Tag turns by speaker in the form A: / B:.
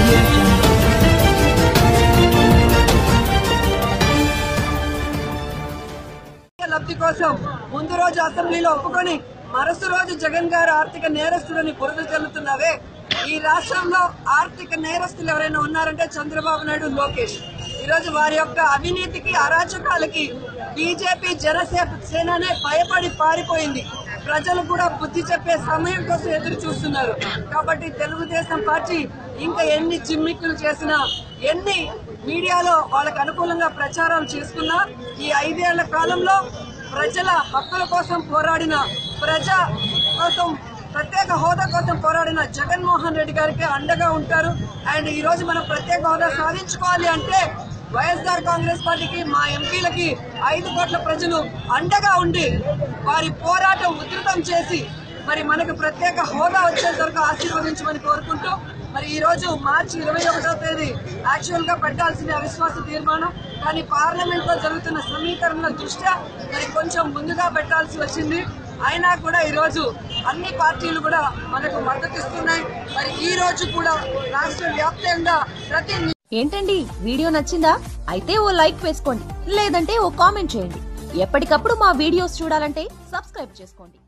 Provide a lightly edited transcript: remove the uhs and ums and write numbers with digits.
A: Audio Jungle.
B: లబ్ధి కోసం ముందు రోజు అసెంబ్లీలో ఒప్పుకొని మరుసటి రోజు జగన్ గారు ఆర్థిక నేరస్తులని బురద చల్లుతున్నావే. ఈ రాష్ట్రంలో ఆర్థిక నేరస్తులు ఎవరైనా ఉన్నారంటే చంద్రబాబు నాయుడు, లోకేష్. ఈరోజు వారి యొక్క అవినీతికి, అరాచకాలకి బీజేపీ, జనసేననే భయపడి పారిపోయింది. ప్రజలు కూడా బుద్ధి చెప్పే సమయం కోసం ఎదురు చూస్తున్నారు. కాబట్టి తెలుగుదేశం పార్టీ ఇంకా ఎన్ని జిమ్మిక్కులు చేసినా, ఎన్ని మీడియాలో వాళ్ళకు అనుకూలంగా ప్రచారం చేసుకున్నా, ఈ 5 ఏళ్ల కాలంలో ప్రజల హక్కుల కోసం పోరాడిన, ప్రజా కోసం ప్రత్యేక హోదా కోసం పోరాడిన జగన్మోహన్ రెడ్డి గారికి అండగా ఉంటారు. అండ్ ఈ రోజు మనం ప్రత్యేక హోదా సాధించుకోవాలి అంటే వైఎస్ఆర్ కాంగ్రెస్ పార్టీకి, మా ఎంపీలకి 5 కోట్ల ప్రజలు అండగా ఉండి వారి పోరాటం ఉధృతం చేసి మరి మనకు ప్రత్యేక హోదా వచ్చేంత వరకు ఆశీర్వదించమని కోరుకుంటూ, మరి ఈ రోజు మార్చి 21వ తేదీ యాక్చువల్ గా పెట్టాల్సిన అవిశ్వాస తీర్మానం, కానీ పార్లమెంట్ లో జరుగుతున్న సమీకరణల దృష్ట్యా మరి కొంచెం ముందుగా పెట్టాల్సి వచ్చింది. అయినా కూడా ఈ రోజు అన్ని పార్టీలు కూడా మనకు మద్దతిస్తున్నాయి. మరి ఈ రోజు కూడా రాష్ట్ర వ్యాప్తంగా ప్రతి
C: ఏంటండి వీడియో నచ్చిందా? అయితే ఓ లైక్ వేసుకోండి, లేదంటే ఓ కామెంట్ చేయండి. ఎప్పటికప్పుడు మా వీడియోస్ చూడాలంటే సబ్స్క్రైబ్ చేసుకోండి.